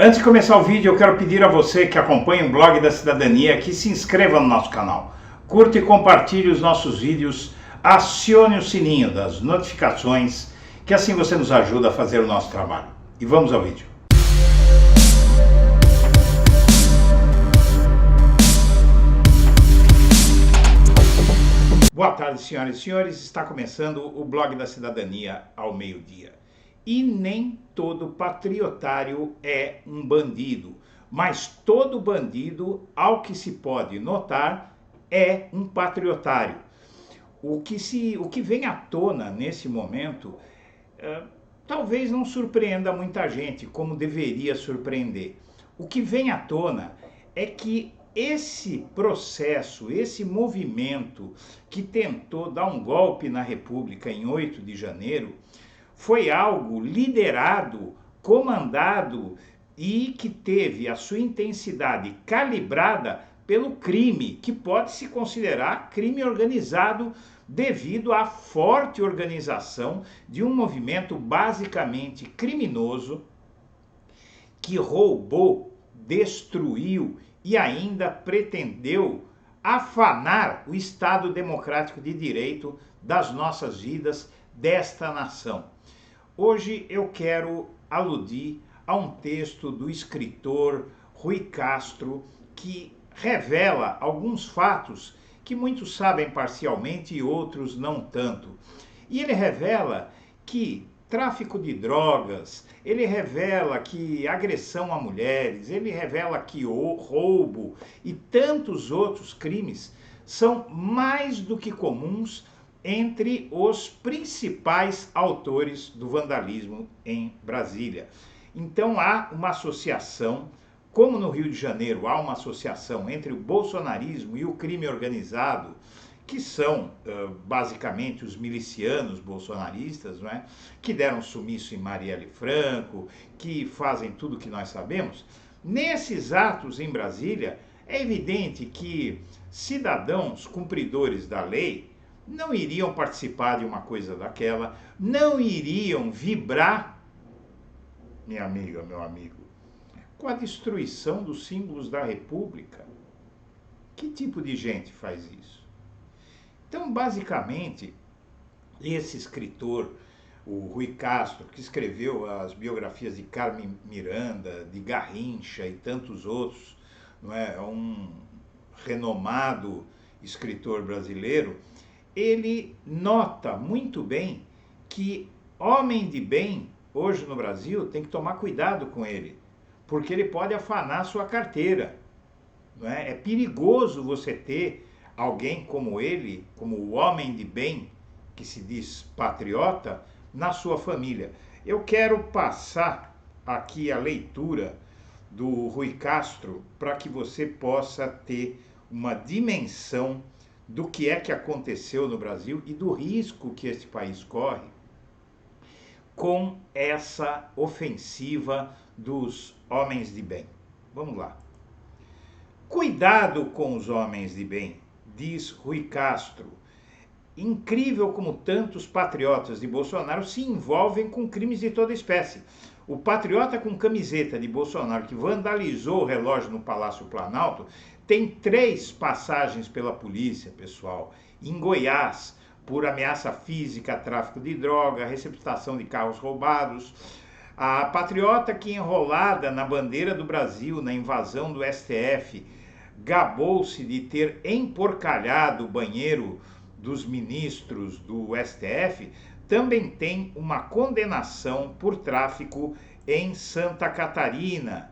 Antes de começar o vídeo, eu quero pedir a você que acompanha o Blog da Cidadania que se inscreva no nosso canal, curta e compartilhe os nossos vídeos, acione o sininho das notificações, que assim você nos ajuda a fazer o nosso trabalho. E vamos ao vídeo. Boa tarde, senhoras e senhores. Está começando o Blog da Cidadania ao meio-dia. E nem todo patriotário é um bandido, mas todo bandido, ao que se pode notar, é um patriotário. O que vem à tona nesse momento talvez não surpreenda muita gente, como deveria surpreender. O que vem à tona é que esse processo, esse movimento que tentou dar um golpe na República em 8 de janeiro, foi algo liderado, comandado e que teve a sua intensidade calibrada pelo crime, que pode se considerar crime organizado devido à forte organização de um movimento basicamente criminoso que roubou, destruiu e ainda pretendeu afanar o Estado democrático de direito das nossas vidas, desta nação. Hoje eu quero aludir a um texto do escritor Rui Castro que revela alguns fatos que muitos sabem parcialmente e outros não tanto. E ele revela que tráfico de drogas, ele revela que agressão a mulheres, ele revela que o roubo e tantos outros crimes são mais do que comuns entre os principais autores do vandalismo em Brasília. Então há uma associação, como no Rio de Janeiro há uma associação entre o bolsonarismo e o crime organizado, que são basicamente os milicianos bolsonaristas, não é? Que deram sumiço em Marielle Franco, que fazem tudo o que nós sabemos. Nesses atos em Brasília, é evidente que cidadãos cumpridores da lei não iriam participar de uma coisa daquela, não iriam vibrar, minha amiga, meu amigo, com a destruição dos símbolos da República. Que tipo de gente faz isso? Então, basicamente, esse escritor, o Rui Castro, que escreveu as biografias de Carmen Miranda, de Garrincha e tantos outros, não é? Um renomado escritor brasileiro, ele nota muito bem que homem de bem, hoje no Brasil, tem que tomar cuidado com ele, porque ele pode afanar sua carteira. Não é? É perigoso você ter alguém como ele, como o homem de bem, que se diz patriota, na sua família. Eu quero passar aqui a leitura do Rui Castro para que você possa ter uma dimensão do que é que aconteceu no Brasil e do risco que este país corre com essa ofensiva dos homens de bem. Vamos lá. Cuidado com os homens de bem, diz Rui Castro. Incrível como tantos patriotas de Bolsonaro se envolvem com crimes de toda espécie. O patriota com camiseta de Bolsonaro que vandalizou o relógio no Palácio Planalto tem 3 passagens pela polícia, pessoal, em Goiás, por ameaça física, tráfico de droga, receptação de carros roubados. A patriota que, enrolada na bandeira do Brasil na invasão do STF, gabou-se de ter emporcalhado o banheiro dos ministros do STF, também tem uma condenação por tráfico em Santa Catarina.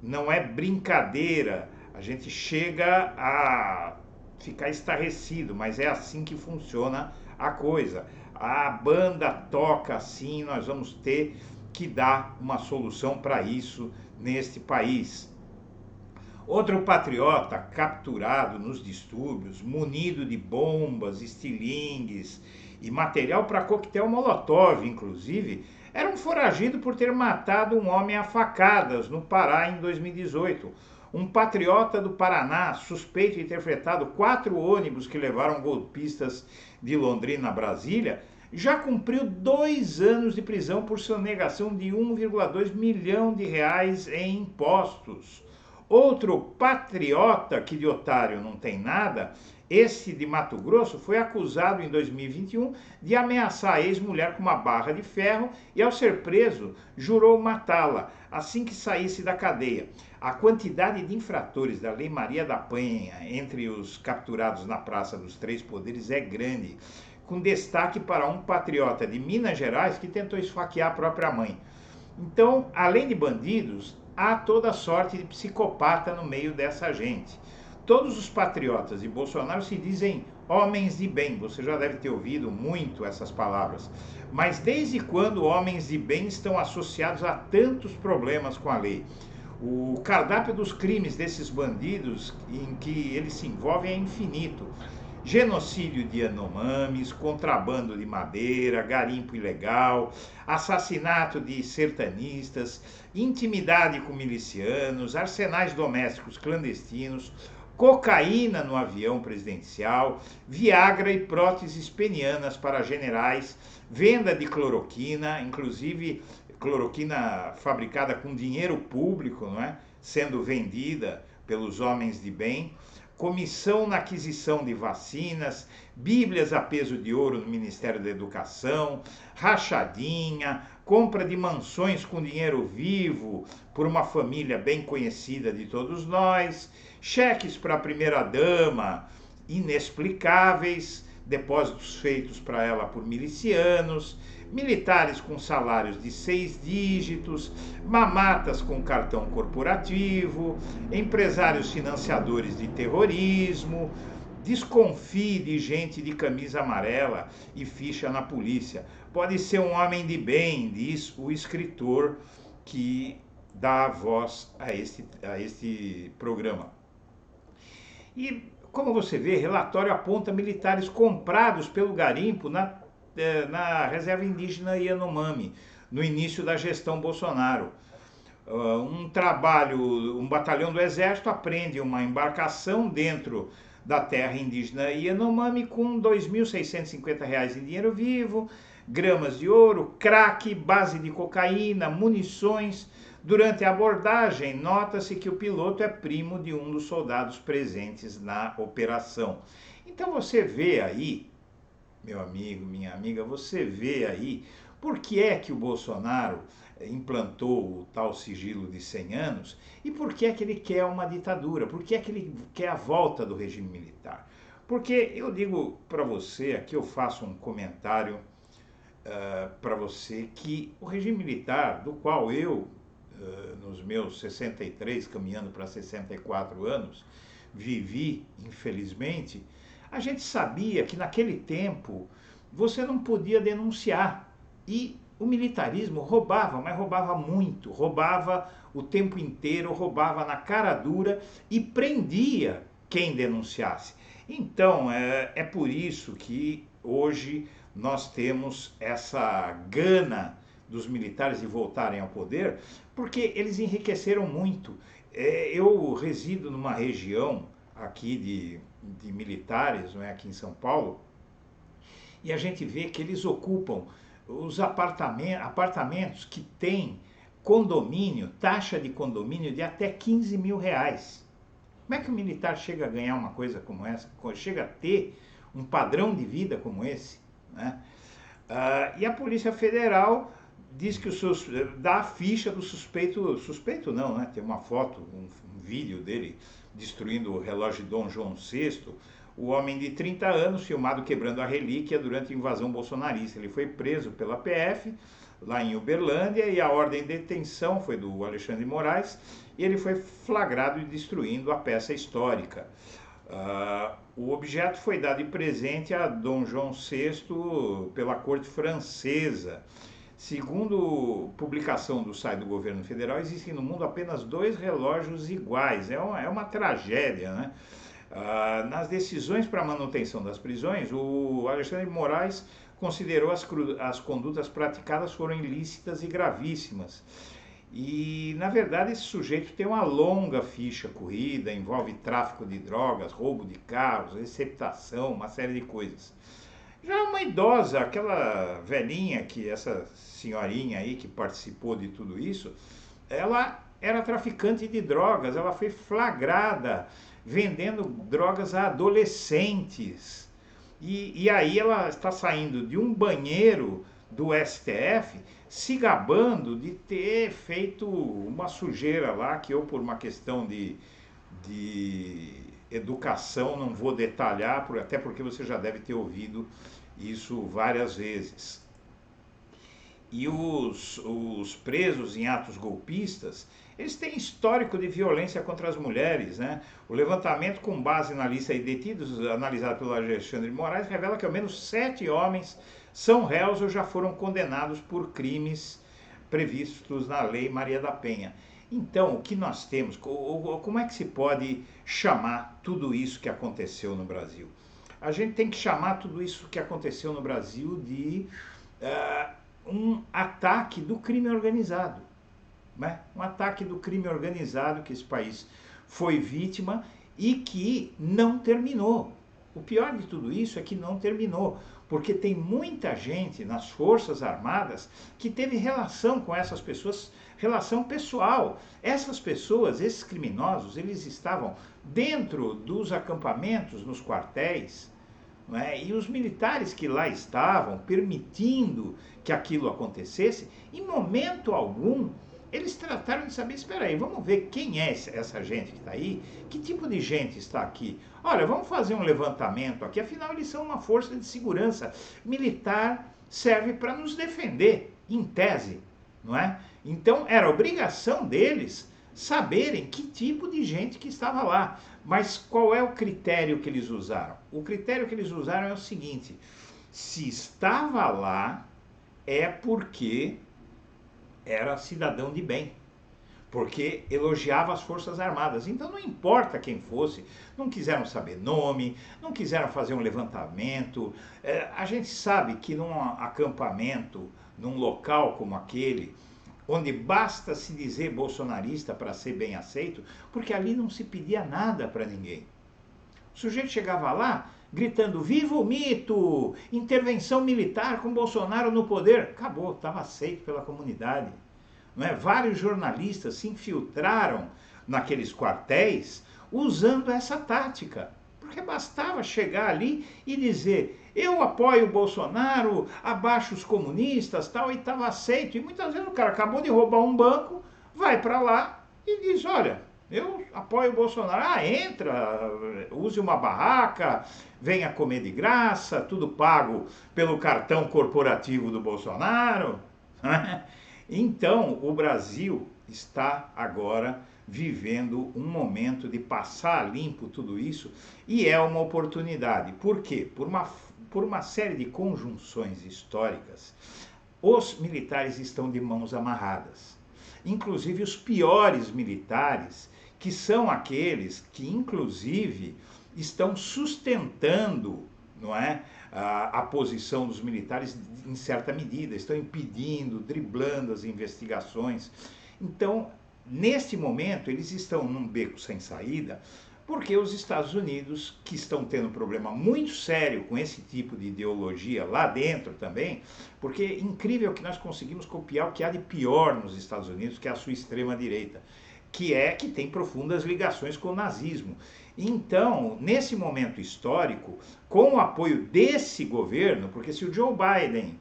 Não é brincadeira. A gente chega a ficar estarrecido, mas é assim que funciona a coisa. A banda toca assim, nós vamos ter que dar uma solução para isso neste país. Outro patriota capturado nos distúrbios, munido de bombas, estilingues e material para coquetel Molotov, inclusive, era um foragido por ter matado um homem a facadas no Pará em 2018. Um patriota do Paraná, suspeito de ter fretado 4 ônibus que levaram golpistas de Londrina a Brasília, já cumpriu 2 anos de prisão por sonegação de 1,2 milhão de reais em impostos. Outro patriota, que de otário não tem nada, esse de Mato Grosso, foi acusado em 2021 de ameaçar a ex-mulher com uma barra de ferro e, ao ser preso, jurou matá-la assim que saísse da cadeia. A quantidade de infratores da Lei Maria da Penha entre os capturados na Praça dos Três Poderes é grande, com destaque para um patriota de Minas Gerais que tentou esfaquear a própria mãe. Então, além de bandidos, há toda sorte de psicopata no meio dessa gente. Todos os patriotas de Bolsonaro se dizem homens de bem, você já deve ter ouvido muito essas palavras. Mas desde quando homens de bem estão associados a tantos problemas com a lei? O cardápio dos crimes desses bandidos em que eles se envolvem é infinito. Genocídio de Yanomamis, contrabando de madeira, garimpo ilegal, assassinato de sertanistas, intimidade com milicianos, arsenais domésticos clandestinos, cocaína no avião presidencial, Viagra e próteses penianas para generais, venda de cloroquina, inclusive cloroquina fabricada com dinheiro público, não é? Sendo vendida pelos homens de bem, comissão na aquisição de vacinas, bíblias a peso de ouro no Ministério da Educação, rachadinha, compra de mansões com dinheiro vivo por uma família bem conhecida de todos nós, cheques para a primeira-dama inexplicáveis, depósitos feitos para ela por milicianos, militares com salários de 6 dígitos, mamatas com cartão corporativo, empresários financiadores de terrorismo. Desconfie de gente de camisa amarela e ficha na polícia. Pode ser um homem de bem, diz o escritor que dá voz a este programa. E, como você vê, relatório aponta militares comprados pelo garimpo na reserva indígena Yanomami, no início da gestão Bolsonaro. Um batalhão do exército apreende uma embarcação dentro da terra indígena Yanomami com R$ 2.650 em dinheiro vivo, gramas de ouro, crack, base de cocaína, munições. Durante a abordagem, nota-se que o piloto é primo de um dos soldados presentes na operação. Então você vê aí, meu amigo, minha amiga, você vê aí por que é que o Bolsonaro implantou o tal sigilo de 100 anos e por que é que ele quer uma ditadura, por que é que ele quer a volta do regime militar. Porque eu digo para você, aqui eu faço um comentário para você, que o regime militar, do qual eu, nos meus 63, caminhando para 64 anos, vivi, infelizmente, a gente sabia que naquele tempo você não podia denunciar. E o militarismo roubava, mas roubava muito, roubava o tempo inteiro, roubava na cara dura e prendia quem denunciasse. Então, é por isso que hoje nós temos essa gana dos militares de voltarem ao poder, porque eles enriqueceram muito. Eu resido numa região aqui de militares, não é, aqui em São Paulo, e a gente vê que eles ocupam os apartamentos que têm condomínio, taxa de condomínio de até 15 mil reais. Como é que o militar chega a ganhar uma coisa como essa? Chega a ter um padrão de vida como esse? Né? E a Polícia Federal diz que dá a ficha do suspeito não, né? Tem uma foto, um vídeo dele destruindo o relógio de Dom João VI, o homem de 30 anos, filmado quebrando a relíquia durante a invasão bolsonarista. Ele foi preso pela PF, lá em Uberlândia, e a ordem de detenção foi do Alexandre de Moraes, e ele foi flagrado destruindo a peça histórica. O objeto foi dado de presente a Dom João VI pela corte francesa. Segundo publicação do site do governo federal, existem no mundo apenas 2 relógios iguais. É uma tragédia, né? Nas decisões para a manutenção das prisões, o Alexandre de Moraes considerou as condutas praticadas foram ilícitas e gravíssimas. E, na verdade, esse sujeito tem uma longa ficha corrida, envolve tráfico de drogas, roubo de carros, receptação, uma série de coisas. Já uma idosa, aquela velhinha que essa senhorinha aí que participou de tudo isso, ela era traficante de drogas, ela foi flagrada vendendo drogas a adolescentes. E aí ela está saindo de um banheiro do STF se gabando de ter feito uma sujeira lá, que eu, por uma questão de educação, não vou detalhar, até porque você já deve ter ouvido isso várias vezes. E os presos em atos golpistas, eles têm histórico de violência contra as mulheres, né? O levantamento com base na lista de detidos, analisado pelo Alexandre de Moraes, revela que ao menos 7 homens são réus ou já foram condenados por crimes previstos na Lei Maria da Penha. Então, o que nós temos, como é que se pode chamar tudo isso que aconteceu no Brasil? A gente tem que chamar tudo isso que aconteceu no Brasil de um ataque do crime organizado, né? Um ataque do crime organizado que esse país foi vítima e que não terminou. O pior de tudo isso é que não terminou, porque tem muita gente nas Forças Armadas que teve relação com essas pessoas, relação pessoal. Essas pessoas, esses criminosos, eles estavam dentro dos acampamentos, nos quartéis, não é? E os militares que lá estavam, permitindo que aquilo acontecesse, em momento algum, eles trataram de saber, espera aí, vamos ver quem é essa gente que está aí, que tipo de gente está aqui. Olha, vamos fazer um levantamento aqui, afinal eles são uma força de segurança militar, serve para nos defender, em tese, não é? Então era obrigação deles saberem que tipo de gente que estava lá. Mas qual é o critério que eles usaram? O critério que eles usaram é o seguinte: se estava lá, é porque era cidadão de bem, porque elogiava as Forças Armadas. Então não importa quem fosse, não quiseram saber nome, não quiseram fazer um levantamento. A gente sabe que num acampamento, num local como aquele, onde basta se dizer bolsonarista para ser bem aceito, porque ali não se pedia nada para ninguém. O sujeito chegava lá gritando: viva o mito, intervenção militar com Bolsonaro no poder. Acabou, estava aceito pela comunidade. Não é? Vários jornalistas se infiltraram naqueles quartéis usando essa tática. Porque bastava chegar ali e dizer: eu apoio o Bolsonaro, abaixo os comunistas, tal, e estava aceito. E muitas vezes o cara acabou de roubar um banco, vai para lá e diz: olha, eu apoio o Bolsonaro. Ah, entra, use uma barraca, venha comer de graça, tudo pago pelo cartão corporativo do Bolsonaro. Então, o Brasil está agora vivendo um momento de passar a limpo tudo isso, e é uma oportunidade. Por quê? Por uma série de conjunções históricas, os militares estão de mãos amarradas. Inclusive os piores militares, que são aqueles que, inclusive, estão sustentando, não é, a posição dos militares em certa medida, estão impedindo, driblando as investigações. Então, neste momento, eles estão num beco sem saída, porque os Estados Unidos, que estão tendo um problema muito sério com esse tipo de ideologia lá dentro também, porque é incrível que nós conseguimos copiar o que há de pior nos Estados Unidos, que é a sua extrema-direita, que tem profundas ligações com o nazismo. Então, nesse momento histórico, com o apoio desse governo, porque se o Joe Biden,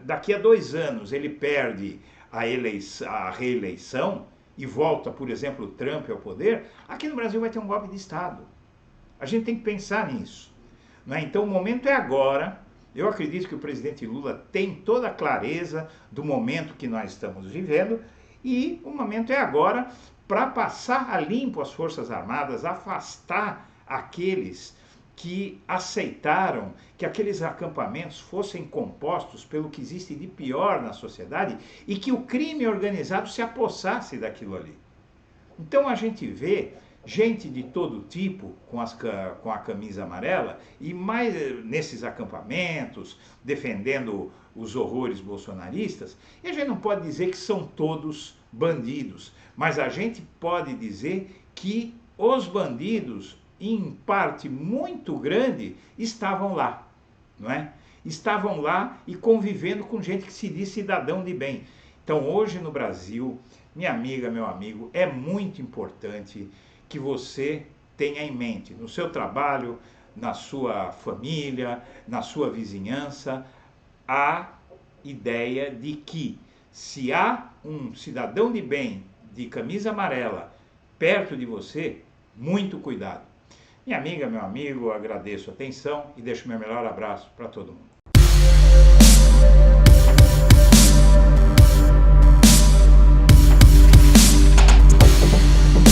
daqui a 2 anos, ele perde a reeleição e volta, por exemplo, o Trump ao poder, aqui no Brasil vai ter um golpe de Estado. A gente tem que pensar nisso. Não é? Então, o momento é agora. Eu acredito que o presidente Lula tem toda a clareza do momento que nós estamos vivendo, e o momento é agora para passar a limpo as Forças Armadas, afastar aqueles que aceitaram que aqueles acampamentos fossem compostos pelo que existe de pior na sociedade e que o crime organizado se apossasse daquilo ali. Então a gente vê gente de todo tipo com a camisa amarela e mais nesses acampamentos, defendendo os horrores bolsonaristas, e a gente não pode dizer que são todos bandidos, mas a gente pode dizer que os bandidos, em parte muito grande, estavam lá. não é? Estavam lá e convivendo com gente que se diz cidadão de bem. Então hoje no Brasil, minha amiga, meu amigo, é muito importante que você tenha em mente, no seu trabalho, na sua família, na sua vizinhança, a ideia de que se há um cidadão de bem de camisa amarela perto de você, muito cuidado. Minha amiga, meu amigo, agradeço a atenção e deixo meu melhor abraço para todo mundo.